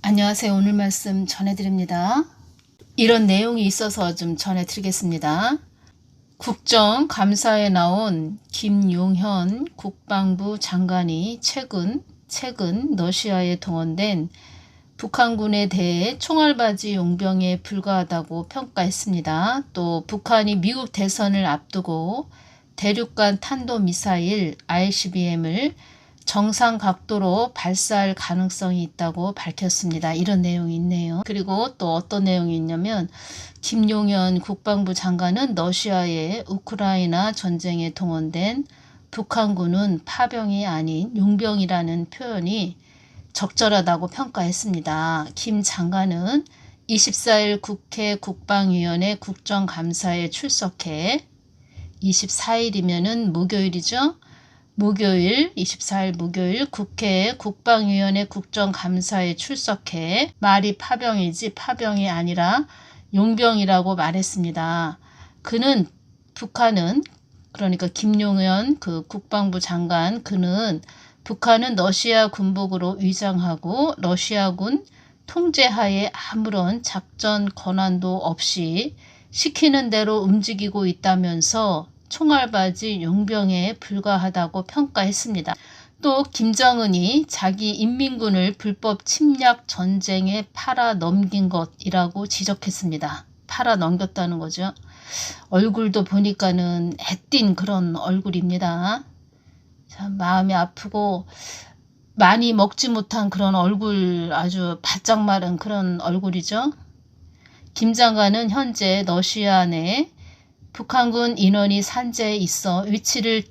안녕하세요. 오늘 말씀 전해드립니다. 이런 내용이 있어서 좀 전해드리겠습니다. 국정감사에 나온 김용현 국방부 장관이 최근 러시아에 동원된 북한군에 대해 총알바지 용병에 불과하다고 평가했습니다. 또 북한이 미국 대선을 앞두고 대륙간 탄도미사일 ICBM을 정상 각도로 발사할 가능성이 있다고 밝혔습니다. 이런 내용이 있네요. 그리고 또 어떤 내용이 있냐면 김용현 국방부 장관은 러시아의 우크라이나 전쟁에 동원된 북한군은 파병이 아닌 용병이라는 표현이 적절하다고 평가했습니다. 김 장관은 24일 국회 국방위원회 국정감사에 출석해 24일이면은 목요일이죠. 24일 목요일 국회 국방위원회 국정감사에 출석해 말이 파병이지 파병이 아니라 용병이라고 말했습니다. 그러니까 김용현 국방부 장관 그는 북한은 러시아 군복으로 위장하고 러시아군 통제하에 아무런 작전 권한도 없이 시키는 대로 움직이고 있다면서 총알바지 용병에 불과하다고 평가했습니다. 또 김정은이 자기 인민군을 불법 침략 전쟁에 팔아 넘긴 것이라고 지적했습니다. 팔아 넘겼다는 거죠. 얼굴도 보니까는 애띤 그런 얼굴입니다. 참 마음이 아프고 많이 먹지 못한 그런 얼굴, 아주 바짝 마른 그런 얼굴이죠. 김 장관은 현재 러시아 내 북한군 인원이 산재해 있어 위치를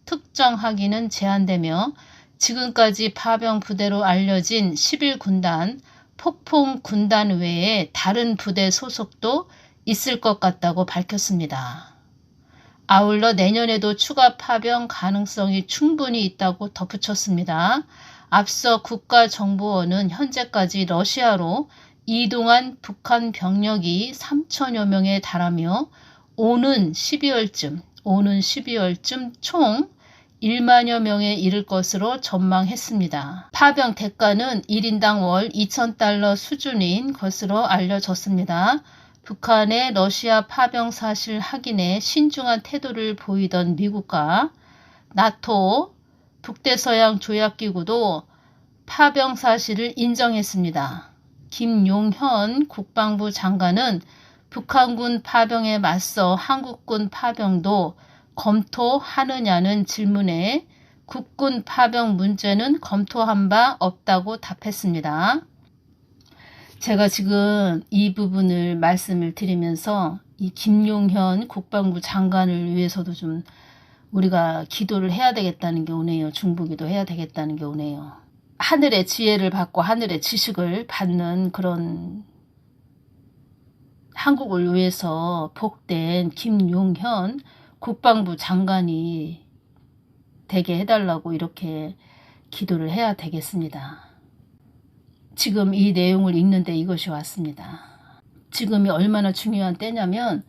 특정하기는 제한되며 지금까지 파병 부대로 알려진 11군단 폭풍군단 외에 다른 부대 소속도 있을 것 같다고 밝혔습니다. 아울러 내년에도 추가 파병 가능성이 충분히 있다고 덧붙였습니다. 앞서 국가정보원은 현재까지 러시아로 이동한 북한 병력이 3천여 명에 달하며 오는 12월쯤 총 1만여 명에 이를 것으로 전망했습니다. 파병 대가는 1인당 월 2,000달러 수준인 것으로 알려졌습니다. 북한의 러시아 파병 사실 확인에 신중한 태도를 보이던 미국과 나토 북대서양 조약기구도 파병 사실을 인정했습니다. 김용현 국방부 장관은 북한군 파병에 맞서 한국군 파병도 검토하느냐는 질문에 국군 파병 문제는 검토한 바 없다고 답했습니다. 제가 지금 이 부분을 말씀을 드리면서 이 김용현 국방부 장관을 위해서도 좀 우리가 기도를 해야 되겠다는 게 오네요. 중보기도 해야 되겠다는 게 오네요. 하늘의 지혜를 받고 하늘의 지식을 받는 그런 한국을 위해서 복된 김용현 국방부 장관이 되게 해달라고 이렇게 기도를 해야 되겠습니다. 지금 이 내용을 읽는데 이것이 왔습니다. 지금이 얼마나 중요한 때냐면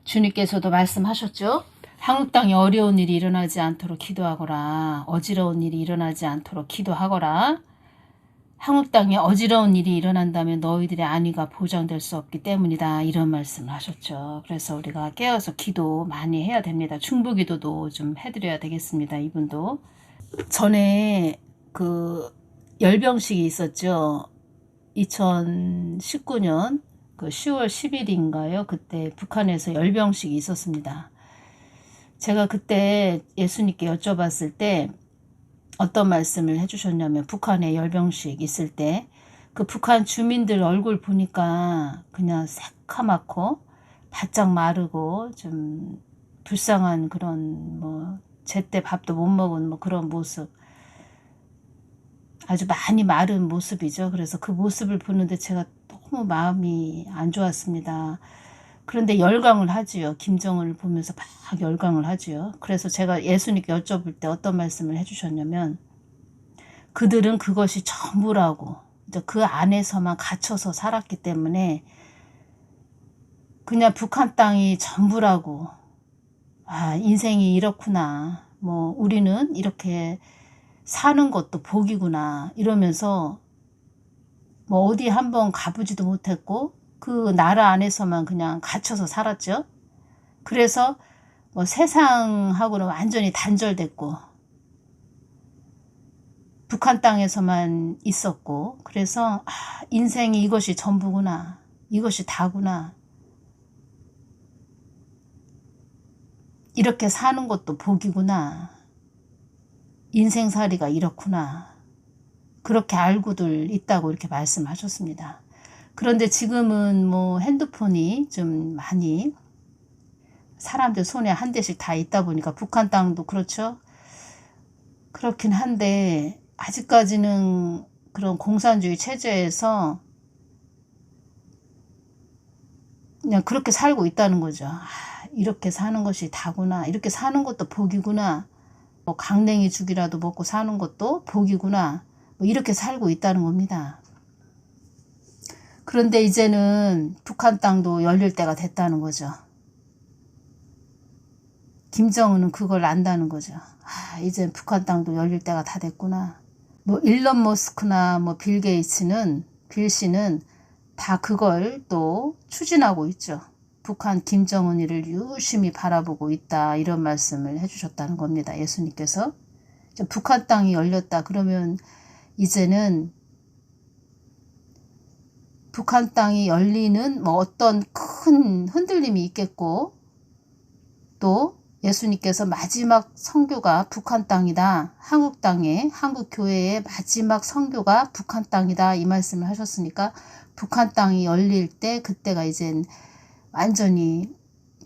주님께서도 말씀하셨죠. 한국 땅에 어려운 일이 일어나지 않도록 기도하거라. 어지러운 일이 일어나지 않도록 기도하거라. 한국 땅에 어지러운 일이 일어난다면 너희들의 안위가 보장될 수 없기 때문이다. 이런 말씀을 하셨죠. 그래서 우리가 깨어서 기도 많이 해야 됩니다. 중보기도도 좀 해드려야 되겠습니다. 이분도. 전에 열병식이 있었죠. 2019년 10월 10일인가요? 그때 북한에서 열병식이 있었습니다. 제가 그때 예수님께 여쭤봤을 때 어떤 말씀을 해주셨냐면 북한에 열병식 있을 때 그 북한 주민들 얼굴 보니까 그냥 새카맣고 바짝 마르고 좀 불쌍한 그런 제때 밥도 못 먹은 그런 모습, 아주 많이 마른 모습이죠. 그래서 그 모습을 보는데 제가 너무 마음이 안 좋았습니다. 그런데 열광을 하지요. 김정은을 보면서 막 열광을 하지요. 그래서 제가 예수님께 여쭤볼 때 어떤 말씀을 해주셨냐면 그들은 그것이 전부라고, 그 안에서만 갇혀서 살았기 때문에 그냥 북한 땅이 전부라고, 인생이 이렇구나, 우리는 이렇게 사는 것도 복이구나 이러면서 뭐 어디 한번 가보지도 못했고 그 나라 안에서만 그냥 갇혀서 살았죠. 그래서 뭐 세상하고는 완전히 단절됐고 북한 땅에서만 있었고 그래서 인생이 이것이 전부구나. 이것이 다구나. 이렇게 사는 것도 복이구나. 인생살이가 이렇구나. 그렇게 알고들 있다고 이렇게 말씀하셨습니다. 그런데 지금은 뭐 핸드폰이 좀 많이 사람들 손에 한 대씩 다 있다 보니까 북한 땅도 그렇죠. 그렇긴 한데 아직까지는 그런 공산주의 체제에서 그냥 그렇게 살고 있다는 거죠. 이렇게 사는 것이 다구나. 이렇게 사는 것도 복이구나. 뭐 강냉이 죽이라도 먹고 사는 것도 복이구나. 뭐 이렇게 살고 있다는 겁니다. 그런데 이제는 북한 땅도 열릴 때가 됐다는 거죠. 김정은은 그걸 안다는 거죠. 이제 북한 땅도 열릴 때가 다 됐구나. 뭐 일론 머스크나 뭐 빌 게이츠는 빌 씨는 다 그걸 또 추진하고 있죠. 북한 김정은이를 유심히 바라보고 있다 이런 말씀을 해주셨다는 겁니다. 예수님께서 북한 땅이 열렸다 그러면 이제는 북한 땅이 열리는 뭐 어떤 큰 흔들림이 있겠고 또 예수님께서 마지막 선교가 북한 땅이다. 한국 땅에 한국 교회의 마지막 선교가 북한 땅이다. 이 말씀을 하셨으니까 북한 땅이 열릴 때 그때가 이젠 완전히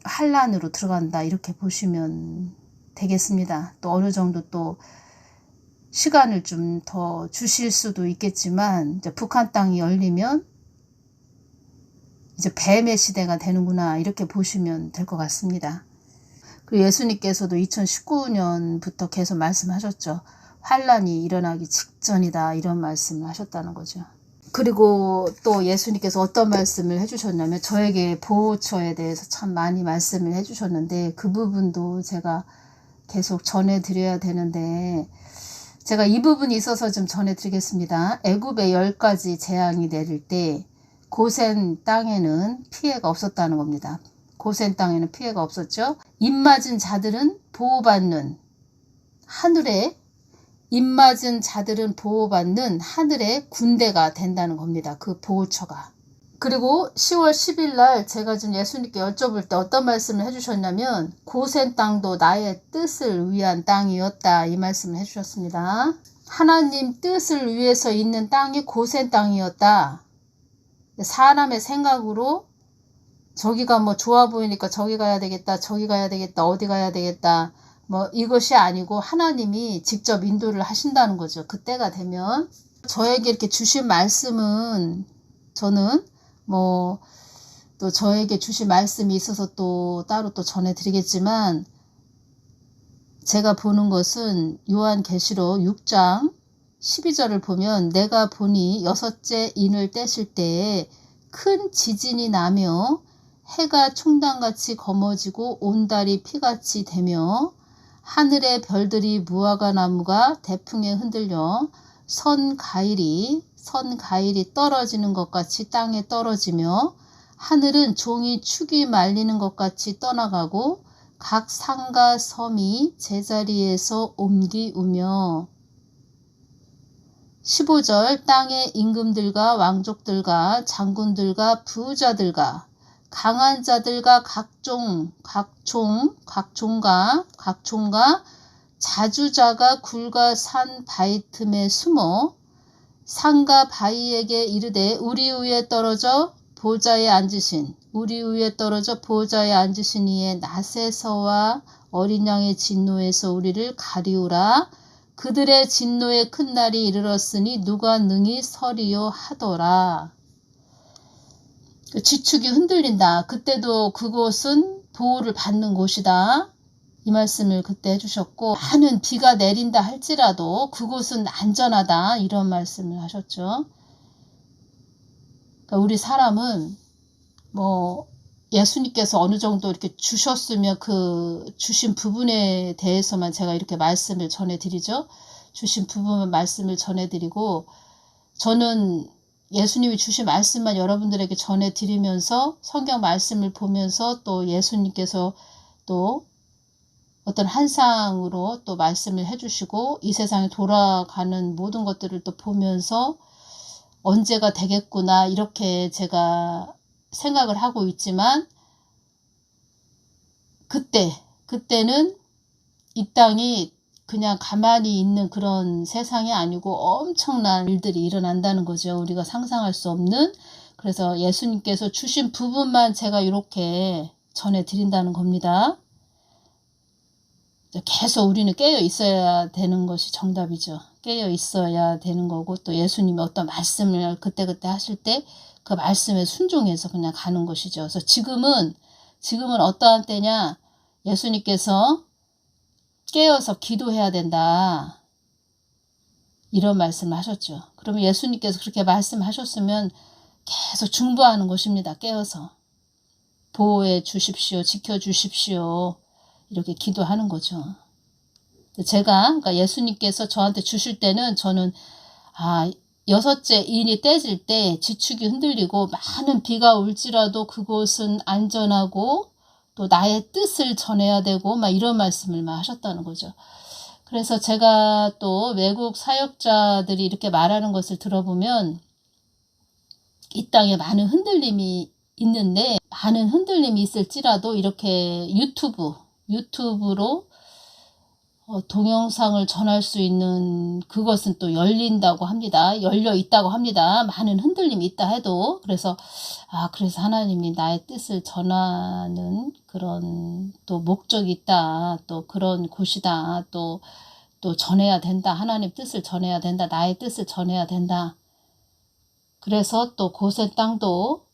환란으로 들어간다. 이렇게 보시면 되겠습니다. 또 어느 정도 또 시간을 좀 더 주실 수도 있겠지만 이제 북한 땅이 열리면 이제 뱀의 시대가 되는구나. 이렇게 보시면 될 것 같습니다. 그리고 예수님께서도 2019년부터 계속 말씀하셨죠. 환란이 일어나기 직전이다. 이런 말씀을 하셨다는 거죠. 그리고 또 예수님께서 어떤 말씀을 해주셨냐면 저에게 보호처에 대해서 참 많이 말씀을 해주셨는데 그 부분도 제가 계속 전해드려야 되는데 제가 이 부분이 있어서 좀 전해드리겠습니다. 애굽에 10가지 재앙이 내릴 때 고센 땅에는 피해가 없었다는 겁니다. 고센 땅에는 피해가 없었죠. 입맞은 자들은 보호받는 하늘에 입맞은 자들은 보호받는 하늘의 군대가 된다는 겁니다. 그 보호처가. 그리고 10월 10일 날 제가 좀 예수님께 여쭤볼 때 어떤 말씀을 해주셨냐면 고센 땅도 나의 뜻을 위한 땅이었다. 이 말씀을 해주셨습니다. 하나님 뜻을 위해서 있는 땅이 고센 땅이었다. 사람의 생각으로 저기가 뭐 좋아 보이니까 저기 가야 되겠다. 저기 가야 되겠다. 어디 가야 되겠다. 뭐 이것이 아니고 하나님이 직접 인도를 하신다는 거죠. 그때가 되면 저에게 이렇게 주신 말씀은 저는 뭐 또 저에게 주신 말씀이 있어서 또 따로 또 전해드리겠지만 제가 보는 것은 요한계시록 6장 12절을 보면 내가 보니 여섯째 인을 떼실 때에 큰 지진이 나며 해가 총단같이 검어지고 온 달이 피같이 되며 하늘의 별들이 무화과 나무가 대풍에 흔들려 선 가일이 떨어지는 것 같이 땅에 떨어지며 하늘은 종이 축이 말리는 것 같이 떠나가고 각 산과 섬이 제자리에서 옮기우며 15절 땅의 임금들과 왕족들과 장군들과 부자들과 강한 자들과 각종과 자주자가 굴과 산 바위 틈에 숨어 산과 바위에게 이르되 우리 위에 떨어져 보좌에 앉으신 이의 낫에서와 어린 양의 진노에서 우리를 가리우라. 그들의 진노의 큰 날이 이르렀으니 누가 능히 서리요 하더라. 지축이 흔들린다. 그때도 그곳은 보호를 받는 곳이다. 이 말씀을 그때 해주셨고 많은 비가 내린다 할지라도 그곳은 안전하다. 이런 말씀을 하셨죠. 그러니까 우리 사람은 뭐 예수님께서 어느 정도 이렇게 주셨으면 그 주신 부분에 대해서만 제가 이렇게 말씀을 전해드리죠. 주신 부분 말씀을 전해드리고 저는 예수님이 주신 말씀만 여러분들에게 전해드리면서 성경 말씀을 보면서 또 예수님께서 또 어떤 한상으로 또 말씀을 해주시고 이 세상에 돌아가는 모든 것들을 또 보면서 언제가 되겠구나 이렇게 제가 생각을 하고 있지만 그때는 이 땅이 그냥 가만히 있는 그런 세상이 아니고 엄청난 일들이 일어난다는 거죠. 우리가 상상할 수 없는. 그래서 예수님께서 주신 부분만 제가 이렇게 전해드린다는 겁니다. 계속 우리는 깨어 있어야 되는 것이 정답이죠. 깨어 있어야 되는 거고 또 예수님이 어떤 말씀을 그때그때 하실 때 그 말씀에 순종해서 그냥 가는 것이죠. 그래서 지금은 어떠한 때냐, 예수님께서 깨어서 기도해야 된다 이런 말씀을 하셨죠. 그러면 예수님께서 그렇게 말씀하셨으면 계속 중보하는 것입니다. 깨어서 보호해 주십시오, 지켜 주십시오 이렇게 기도하는 거죠. 그러니까 예수님께서 저한테 주실 때는 저는 6째 인이 떼질 때 지축이 흔들리고 많은 비가 올지라도 그곳은 안전하고 또 나의 뜻을 전해야 되고 막 이런 말씀을 막 하셨다는 거죠. 그래서 제가 또 외국 사역자들이 이렇게 말하는 것을 들어보면 이 땅에 많은 흔들림이 있는데 많은 흔들림이 있을지라도 이렇게 유튜브로 동영상을 전할 수 있는 그것은 또 열린다고 합니다. 열려 있다고 합니다. 많은 흔들림이 있다 해도. 그래서 하나님이 나의 뜻을 전하는 그런 또 목적이 있다. 또 그런 곳이다. 또 전해야 된다. 하나님 뜻을 전해야 된다. 나의 뜻을 전해야 된다. 그래서 또 고센 땅도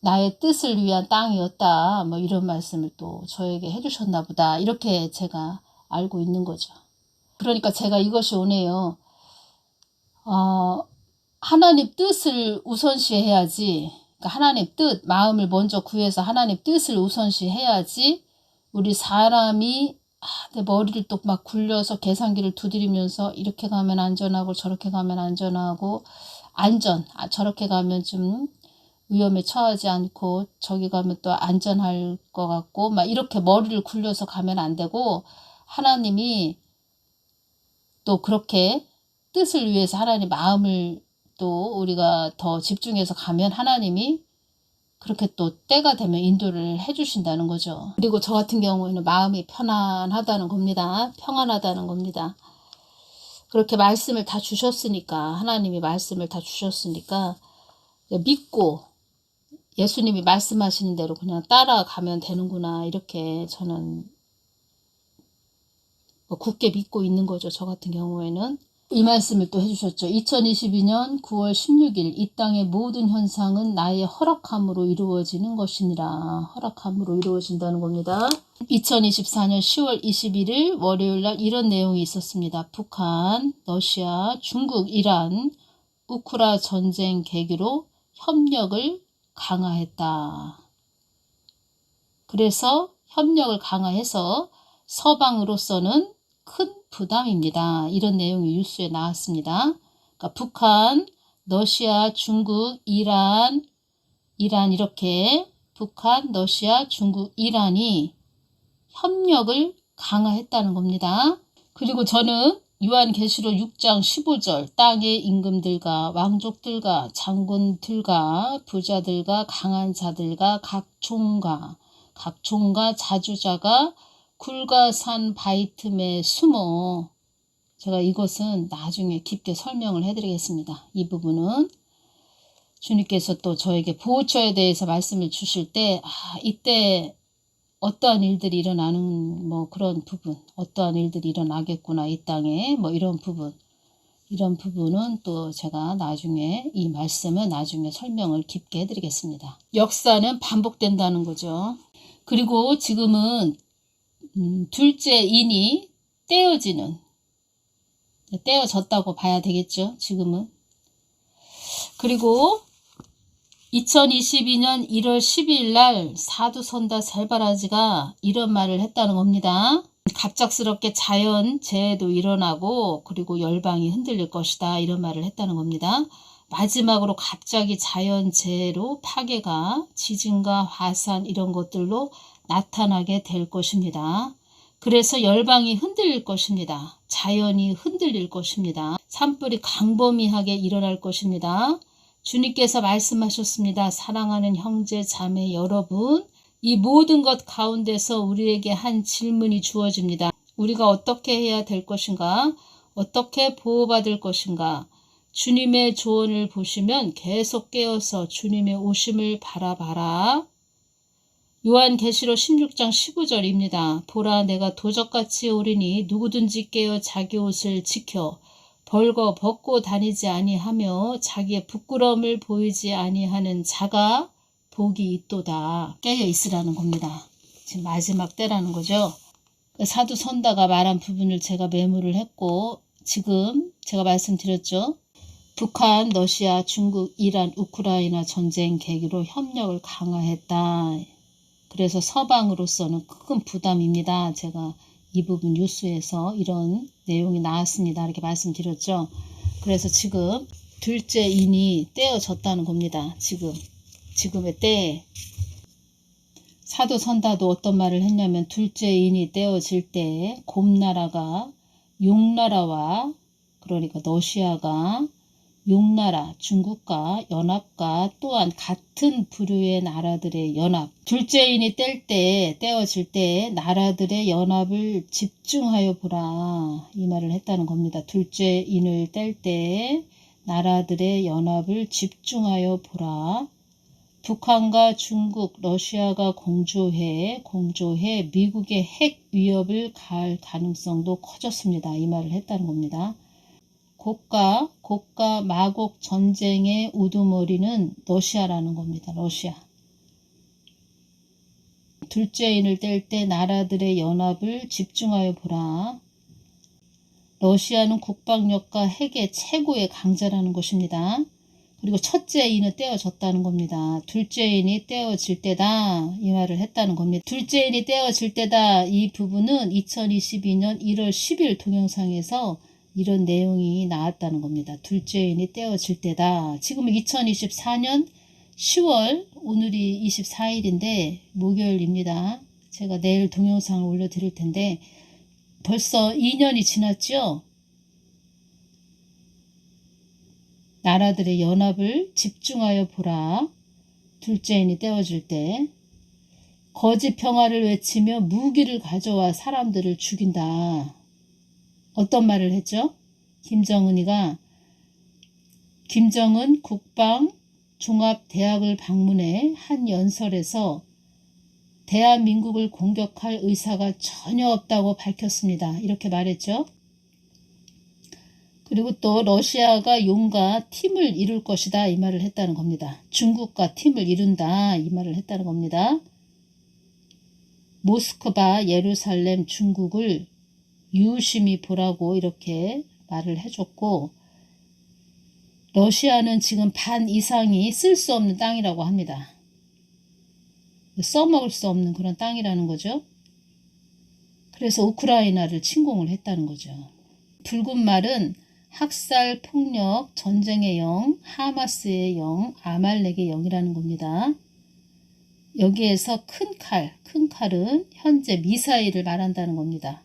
나의 뜻을 위한 땅이었다. 뭐 이런 말씀을 또 저에게 해주셨나 보다. 이렇게 제가 알고 있는 거죠. 그러니까 제가 이것이 오네요. 하나님 뜻을 우선시해야지. 그러니까 하나님 뜻, 마음을 먼저 구해서 하나님 뜻을 우선시해야지 우리 사람이 내 머리를 또 막 굴려서 계산기를 두드리면서 이렇게 가면 안전하고 저렇게 가면 안전하고 저렇게 가면 좀 위험에 처하지 않고 저기 가면 또 안전할 것 같고 막 이렇게 머리를 굴려서 가면 안 되고 하나님이 또 그렇게 뜻을 위해서 하나님 마음을 또 우리가 더 집중해서 가면 하나님이 그렇게 또 때가 되면 인도를 해주신다는 거죠. 그리고 저 같은 경우에는 마음이 편안하다는 겁니다. 평안하다는 겁니다. 그렇게 말씀을 다 주셨으니까 하나님이 말씀을 다 주셨으니까 믿고 예수님이 말씀하시는 대로 그냥 따라가면 되는구나 이렇게 저는 굳게 믿고 있는 거죠. 저 같은 경우에는. 이 말씀을 또 해주셨죠. 2022년 9월 16일 이 땅의 모든 현상은 나의 허락함으로 이루어지는 것이니라. 허락함으로 이루어진다는 겁니다. 2024년 10월 21일 월요일 날 이런 내용이 있었습니다. 북한, 러시아, 중국, 이란, 우크라 전쟁 계기로 협력을 강화했다. 그래서 협력을 강화해서 서방으로서는 큰 부담입니다. 이런 내용이 뉴스에 나왔습니다. 그러니까 북한, 러시아, 중국, 이란 이렇게 북한, 러시아, 중국, 이란이 협력을 강화했다는 겁니다. 그리고 저는 요한계시록 6장 15절 땅의 임금들과 왕족들과 장군들과 부자들과 강한 자들과 각종과 자주자가 굴과 산 바위 틈에 숨어. 제가 이것은 나중에 깊게 설명을 해드리겠습니다. 이 부분은 주님께서 또 저에게 보호처에 대해서 말씀을 주실 때 이때 어떠한 일들이 일어나는 그런 부분, 어떠한 일들이 일어나겠구나 이 땅에 이런 부분은 또 제가 나중에 이 말씀은 나중에 설명을 깊게 해드리겠습니다. 역사는 반복된다는 거죠. 그리고 지금은 둘째 인이 떼어졌다고 봐야 되겠죠. 지금은. 그리고 2022년 1월 12일 날 사두선다 살바라지가 이런 말을 했다는 겁니다. 갑작스럽게 자연재해도 일어나고 그리고 열방이 흔들릴 것이다 이런 말을 했다는 겁니다. 마지막으로 갑자기 자연재해로 파괴가 지진과 화산 이런 것들로 나타나게 될 것입니다. 그래서 열방이 흔들릴 것입니다. 자연이 흔들릴 것입니다. 산불이 광범위하게 일어날 것입니다. 주님께서 말씀하셨습니다. 사랑하는 형제 자매 여러분, 이 모든 것 가운데서 우리에게 한 질문이 주어집니다. 우리가 어떻게 해야 될 것인가? 어떻게 보호받을 것인가? 주님의 조언을 보시면 계속 깨어서 주님의 오심을 바라봐라. 요한계시록 16장 15절입니다. 보라, 내가 도적같이 오리니 누구든지 깨어 자기 옷을 지켜 벌거 벗고 다니지 아니하며 자기의 부끄러움을 보이지 아니하는 자가 복이 있도다. 깨어 있으라는 겁니다. 지금 마지막 때라는 거죠. 사도 선다가 말한 부분을 제가 메모를 했고, 지금 제가 말씀드렸죠. 북한, 러시아, 중국, 이란, 우크라이나 전쟁 계기로 협력을 강화했다. 그래서 서방으로서는 큰 부담입니다. 제가 이 부분 뉴스에서 이런 내용이 나왔습니다. 이렇게 말씀드렸죠. 그래서 지금 둘째 인이 떼어졌다는 겁니다. 지금의 때에. 사도 선다도 어떤 말을 했냐면 둘째 인이 떼어질 때 곰나라가 용나라와, 그러니까 러시아가 용나라, 중국과 연합과 또한 같은 부류의 나라들의 연합. 둘째 인이 떼어질 때 나라들의 연합을 집중하여 보라. 이 말을 했다는 겁니다. 둘째 인을 뗄 때 나라들의 연합을 집중하여 보라. 북한과 중국, 러시아가 공조해 미국의 핵 위협을 가할 가능성도 커졌습니다. 이 말을 했다는 겁니다. 고가 마곡 전쟁의 우두머리는 러시아라는 겁니다. 러시아. 둘째 인을 뗄 때 나라들의 연합을 집중하여 보라. 러시아는 국방력과 핵의 최고의 강자라는 것입니다. 그리고 첫째 인은 떼어졌다는 겁니다. 둘째 인이 떼어질 때다. 이 말을 했다는 겁니다. 둘째 인이 떼어질 때다. 이 부분은 2022년 1월 10일 동영상에서 이런 내용이 나왔다는 겁니다. 둘째 인이 떼어질 때다. 지금은 2024년 10월, 오늘이 24일인데 목요일입니다. 제가 내일 동영상을 올려드릴 텐데 벌써 2년이 지났죠? 나라들의 연합을 집중하여 보라. 둘째 인이 떼어질 때 거짓 평화를 외치며 무기를 가져와 사람들을 죽인다. 어떤 말을 했죠? 김정은 국방 종합대학을 방문해 한 연설에서 대한민국을 공격할 의사가 전혀 없다고 밝혔습니다. 이렇게 말했죠. 그리고 또 러시아가 용과 팀을 이룰 것이다. 이 말을 했다는 겁니다. 중국과 팀을 이룬다. 이 말을 했다는 겁니다. 모스크바, 예루살렘, 중국을 유심히 보라고 이렇게 말을 해줬고, 러시아는 지금 반 이상이 쓸 수 없는 땅이라고 합니다. 써먹을 수 없는 그런 땅이라는 거죠. 그래서 우크라이나를 침공을 했다는 거죠. 붉은 말은 학살, 폭력, 전쟁의 영, 하마스의 영, 아말렉의 영이라는 겁니다. 여기에서 큰 칼은 현재 미사일을 말한다는 겁니다.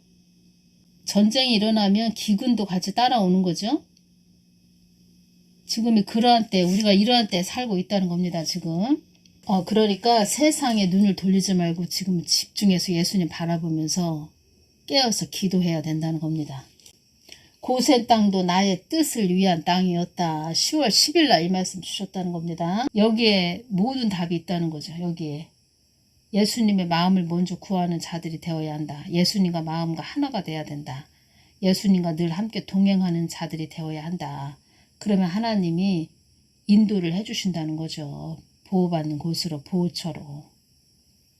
전쟁이 일어나면 기근도 같이 따라오는 거죠. 지금이 그러한 때, 우리가 이러한 때 살고 있다는 겁니다. 지금. 그러니까 세상에 눈을 돌리지 말고 지금 집중해서 예수님 바라보면서 깨어서 기도해야 된다는 겁니다. 고센 땅도 나의 뜻을 위한 땅이었다. 10월 10일 날 이 말씀 주셨다는 겁니다. 여기에 모든 답이 있다는 거죠. 여기에. 예수님의 마음을 먼저 구하는 자들이 되어야 한다. 예수님과 마음과 하나가 돼야 된다. 예수님과 늘 함께 동행하는 자들이 되어야 한다. 그러면 하나님이 인도를 해주신다는 거죠. 보호받는 곳으로, 보호처로.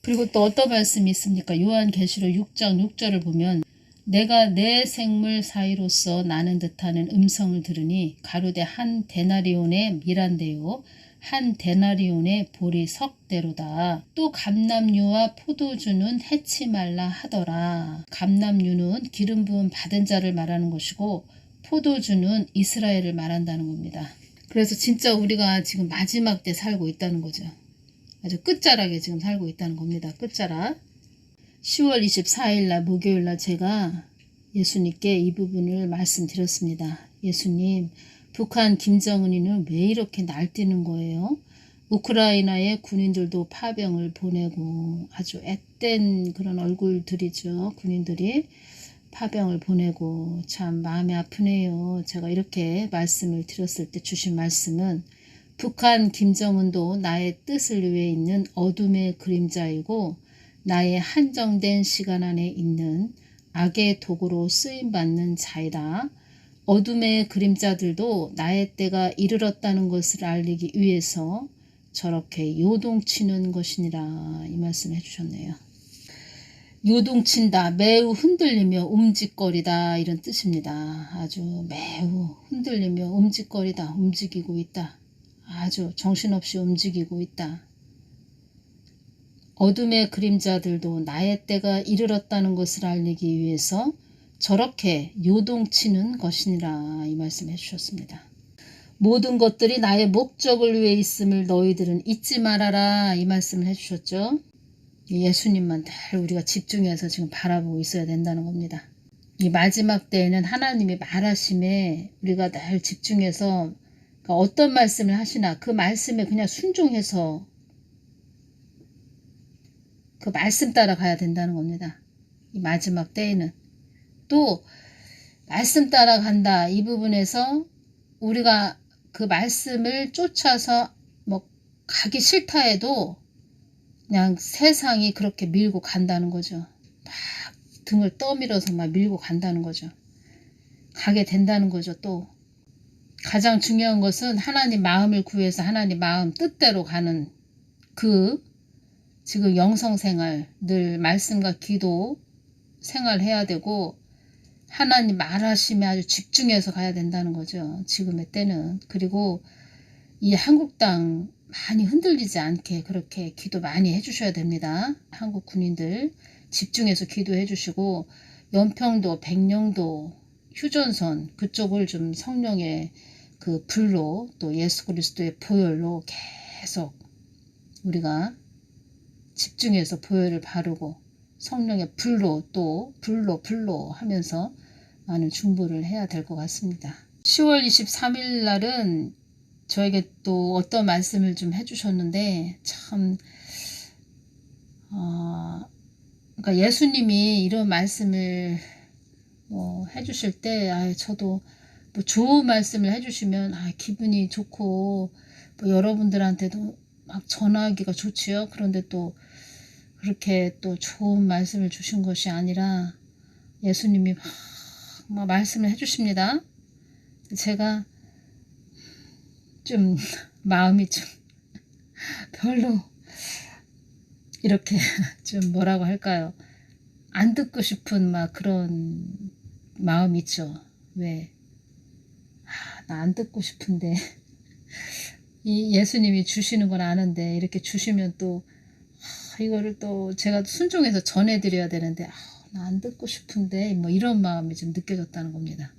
그리고 또 어떤 말씀이 있습니까? 요한계시록 6장 6절을 보면 내가 내 생물 사이로서 나는 듯하는 음성을 들으니 가로되 한 데나리온의 미란데요 한 데나리온의 보리 석대로다. 또 감람류와 포도주는 해치 말라 하더라. 감람류는 기름 부음 받은 자를 말하는 것이고 포도주는 이스라엘을 말한다는 겁니다. 그래서 진짜 우리가 지금 마지막 때 살고 있다는 거죠. 아주 끝자락에 지금 살고 있다는 겁니다. 끝자락. 10월 24일 날 목요일 날 제가 예수님께 이 부분을 말씀드렸습니다. 예수님, 북한 김정은이는 왜 이렇게 날뛰는 거예요? 우크라이나의 군인들도 파병을 보내고 아주 앳된 그런 얼굴들이죠. 군인들이 파병을 보내고 참 마음이 아프네요. 제가 이렇게 말씀을 드렸을 때 주신 말씀은 북한 김정은도 나의 뜻을 위해 있는 어둠의 그림자이고 나의 한정된 시간 안에 있는 악의 도구로 쓰임받는 자이다. 어둠의 그림자들도 나의 때가 이르렀다는 것을 알리기 위해서 저렇게 요동치는 것이니라 이 말씀을 해주셨네요. 요동친다, 매우 흔들리며 움직거리다 이런 뜻입니다. 아주 매우 흔들리며 움직거리다, 움직이고 있다. 아주 정신없이 움직이고 있다. 어둠의 그림자들도 나의 때가 이르렀다는 것을 알리기 위해서 저렇게 요동치는 것이니라 이 말씀 해주셨습니다. 모든 것들이 나의 목적을 위해 있음을 너희들은 잊지 말아라 이 말씀을 해주셨죠. 예수님만 늘 우리가 집중해서 지금 바라보고 있어야 된다는 겁니다. 이 마지막 때에는 하나님이 말하심에 우리가 늘 집중해서 어떤 말씀을 하시나 그 말씀에 그냥 순종해서 그 말씀 따라 가야 된다는 겁니다. 이 마지막 때에는 또 말씀 따라 간다 이 부분에서 우리가 그 말씀을 쫓아서 뭐 가기 싫다 해도 그냥 세상이 그렇게 밀고 간다는 거죠. 막 등을 떠밀어서 막 밀고 간다는 거죠. 가게 된다는 거죠. 또 가장 중요한 것은 하나님 마음을 구해서 하나님 마음 뜻대로 가는 그 지금 영성생활 늘 말씀과 기도 생활해야 되고 하나님 말하심에 아주 집중해서 가야 된다는 거죠. 지금의 때는. 그리고 이 한국 땅 많이 흔들리지 않게 그렇게 기도 많이 해주셔야 됩니다. 한국 군인들 집중해서 기도해 주시고 연평도, 백령도, 휴전선 그쪽을 좀 성령의 그 불로 또 예수 그리스도의 보혈로 계속 우리가 집중해서 보혈을 바르고 성령의 불로 또 불로 하면서 많은 중보를 해야 될 것 같습니다. 10월 23일 날은 저에게 또 어떤 말씀을 좀 해주셨는데 참 그러니까 예수님이 이런 말씀을 해주실 때 저도 뭐 좋은 말씀을 해주시면 기분이 좋고 뭐 여러분들한테도 막 전하기가 좋지요. 그런데 또 그렇게 또 좋은 말씀을 주신 것이 아니라 예수님이 막 말씀을 해주십니다. 제가 좀 마음이 좀 별로 이렇게 좀 뭐라고 할까요? 안 듣고 싶은 막 그런 마음 있죠. 왜? 나 안 듣고 싶은데 이 예수님이 주시는 건 아는데 이렇게 주시면 또 이거를 또 제가 순종해서 전해드려야 되는데 나 안 듣고 싶은데 뭐 이런 마음이 좀 느껴졌다는 겁니다.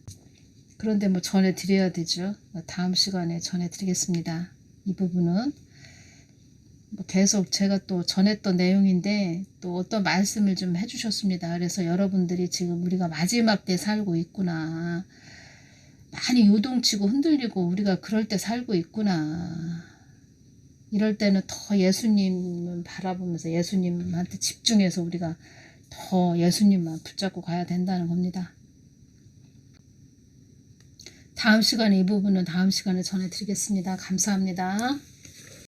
그런데 뭐 전해드려야 되죠. 다음 시간에 전해드리겠습니다. 이 부분은 뭐 계속 제가 또 전했던 내용인데 또 어떤 말씀을 좀 해주셨습니다. 그래서 여러분들이 지금 우리가 마지막 때 살고 있구나. 많이 요동치고 흔들리고 우리가 그럴 때 살고 있구나. 이럴 때는 더 예수님을 바라보면서 예수님한테 집중해서 우리가 더 예수님만 붙잡고 가야 된다는 겁니다. 다음 시간에 이 부분은 다음 시간에 전해드리겠습니다. 감사합니다.